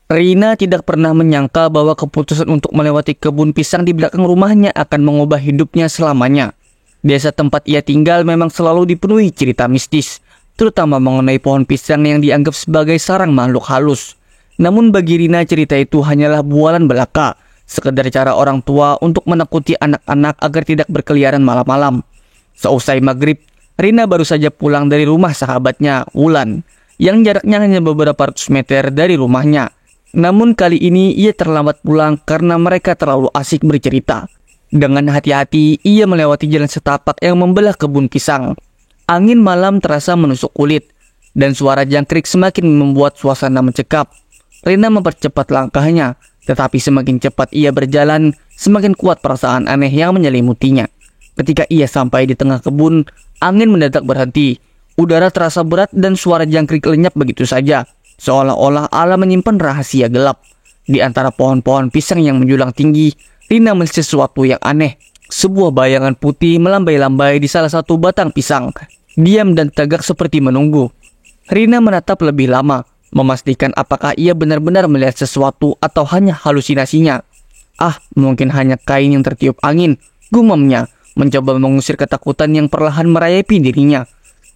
Rina tidak pernah menyangka bahwa keputusan untuk melewati kebun pisang di belakang rumahnya akan mengubah hidupnya selamanya. Desa tempat ia tinggal memang selalu dipenuhi cerita mistis, terutama mengenai pohon pisang yang dianggap sebagai sarang makhluk halus. Namun bagi Rina cerita itu hanyalah bualan belaka, sekedar cara orang tua untuk menakuti anak-anak agar tidak berkeliaran malam-malam. Seusai maghrib, Rina baru saja pulang dari rumah sahabatnya, Wulan, yang jaraknya hanya beberapa ratus meter dari rumahnya. Namun kali ini ia terlambat pulang karena mereka terlalu asik bercerita. Dengan hati-hati, ia melewati jalan setapak yang membelah kebun pisang. Angin malam terasa menusuk kulit, dan suara jangkrik semakin membuat suasana mencekam. Rina mempercepat langkahnya, tetapi semakin cepat ia berjalan, semakin kuat perasaan aneh yang menyelimutinya. Ketika ia sampai di tengah kebun, angin mendadak berhenti. Udara terasa berat dan suara jangkrik lenyap begitu saja, seolah-olah alam menyimpan rahasia gelap. Di antara pohon-pohon pisang yang menjulang tinggi, Rina melihat sesuatu yang aneh. Sebuah bayangan putih melambai-lambai di salah satu batang pisang, diam dan tegak seperti menunggu. Rina menatap lebih lama, memastikan apakah ia benar-benar melihat sesuatu atau hanya halusinasinya. Mungkin hanya kain yang tertiup angin, gumamnya, mencoba mengusir ketakutan yang perlahan merayapi dirinya.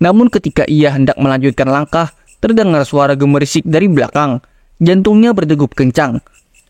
Namun ketika ia hendak melanjutkan langkah, terdengar suara gemerisik dari belakang. Jantungnya berdegup kencang.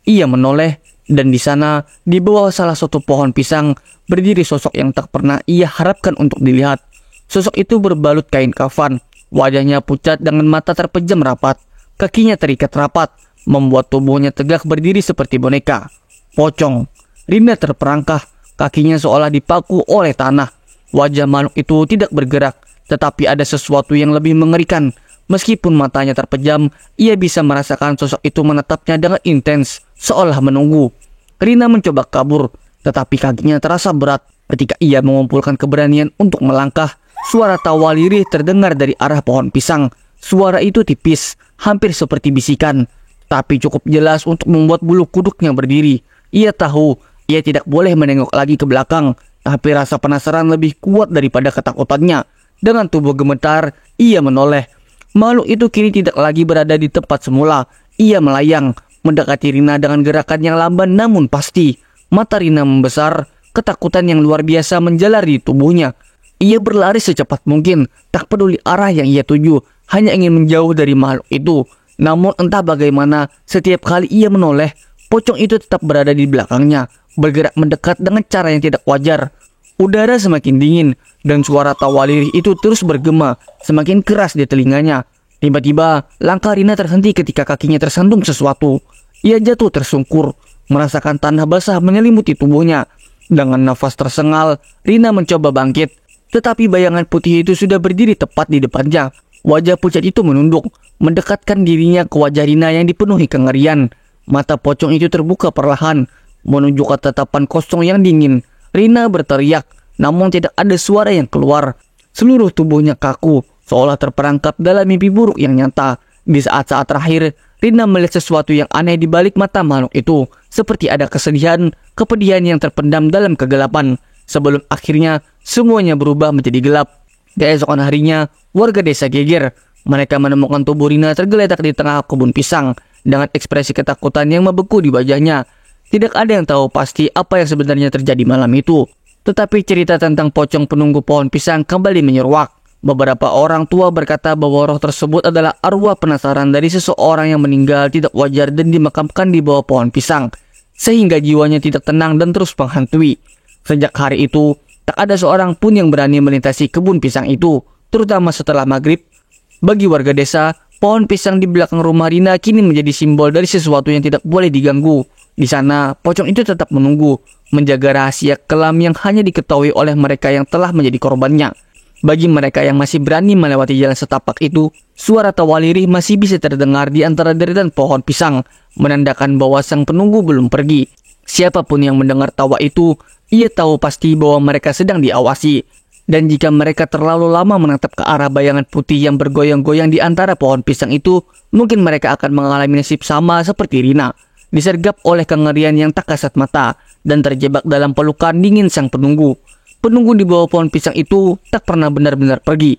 Ia menoleh, dan di sana, di bawah salah satu pohon pisang, berdiri sosok yang tak pernah ia harapkan untuk dilihat. Sosok itu berbalut kain kafan, wajahnya pucat dengan mata terpejam rapat, kakinya terikat rapat, membuat tubuhnya tegak berdiri seperti boneka. Pocong. Rina terperangkah, kakinya seolah dipaku oleh tanah. Wajah makhluk itu tidak bergerak, tetapi ada sesuatu yang lebih mengerikan. Meskipun matanya terpejam, ia bisa merasakan sosok itu menatapnya dengan intens, seolah menunggu. Rina mencoba kabur, tetapi kakinya terasa berat. Ketika ia mengumpulkan keberanian untuk melangkah, suara tawa lirih terdengar dari arah pohon pisang. Suara itu tipis, hampir seperti bisikan, tapi cukup jelas untuk membuat bulu kuduknya berdiri. Ia tahu, ia tidak boleh menengok lagi ke belakang, tapi rasa penasaran lebih kuat daripada ketakutannya. Dengan tubuh gemetar, ia menoleh. Makhluk itu kini tidak lagi berada di tempat semula. Ia melayang, mendekati Rina dengan gerakan yang lamban namun pasti. Mata Rina membesar, ketakutan yang luar biasa menjalar di tubuhnya. Ia berlari secepat mungkin, tak peduli arah yang ia tuju, hanya ingin menjauh dari makhluk itu. Namun entah bagaimana, setiap kali ia menoleh, pocong itu tetap berada di belakangnya, bergerak mendekat dengan cara yang tidak wajar. Udara semakin dingin, dan suara tawa lirih itu terus bergema, semakin keras di telinganya. Tiba-tiba, langkah Rina terhenti ketika kakinya tersandung sesuatu. Ia jatuh tersungkur, merasakan tanah basah menyelimuti tubuhnya. Dengan nafas tersengal, Rina mencoba bangkit, tetapi bayangan putih itu sudah berdiri tepat di depannya. Wajah pucat itu menunduk, mendekatkan dirinya ke wajah Rina yang dipenuhi kengerian. Mata pocong itu terbuka perlahan, menunjukkan tatapan kosong yang dingin. Rina berteriak, namun tidak ada suara yang keluar. Seluruh tubuhnya kaku, seolah terperangkap dalam mimpi buruk yang nyata. Di saat-saat terakhir, Rina melihat sesuatu yang aneh di balik mata makhluk itu, seperti ada kesedihan, kepedihan yang terpendam dalam kegelapan. Sebelum akhirnya, semuanya berubah menjadi gelap. Keesokan harinya, warga desa geger. Mereka menemukan tubuh Rina tergeletak di tengah kebun pisang, dengan ekspresi ketakutan yang membeku di wajahnya. Tidak ada yang tahu pasti apa yang sebenarnya terjadi malam itu. Tetapi cerita tentang pocong penunggu pohon pisang kembali menyeruak. Beberapa orang tua berkata bahwa roh tersebut adalah arwah penasaran dari seseorang yang meninggal tidak wajar dan dimakamkan di bawah pohon pisang, sehingga jiwanya tidak tenang dan terus menghantui. Sejak hari itu, tak ada seorang pun yang berani melintasi kebun pisang itu, terutama setelah maghrib. Bagi warga desa, pohon pisang di belakang rumah Rina kini menjadi simbol dari sesuatu yang tidak boleh diganggu. Di sana, pocong itu tetap menunggu, menjaga rahasia kelam yang hanya diketahui oleh mereka yang telah menjadi korbannya. Bagi mereka yang masih berani melewati jalan setapak itu, suara tawa lirih masih bisa terdengar di antara deretan pohon pisang, menandakan bahwa sang penunggu belum pergi. Siapapun yang mendengar tawa itu, ia tahu pasti bahwa mereka sedang diawasi. Dan jika mereka terlalu lama menatap ke arah bayangan putih yang bergoyang-goyang di antara pohon pisang itu, mungkin mereka akan mengalami nasib sama seperti Rina, disergap oleh kengerian yang tak kasat mata dan terjebak dalam pelukan dingin sang penunggu. Penunggu di bawah pohon pisang itu tak pernah benar-benar pergi.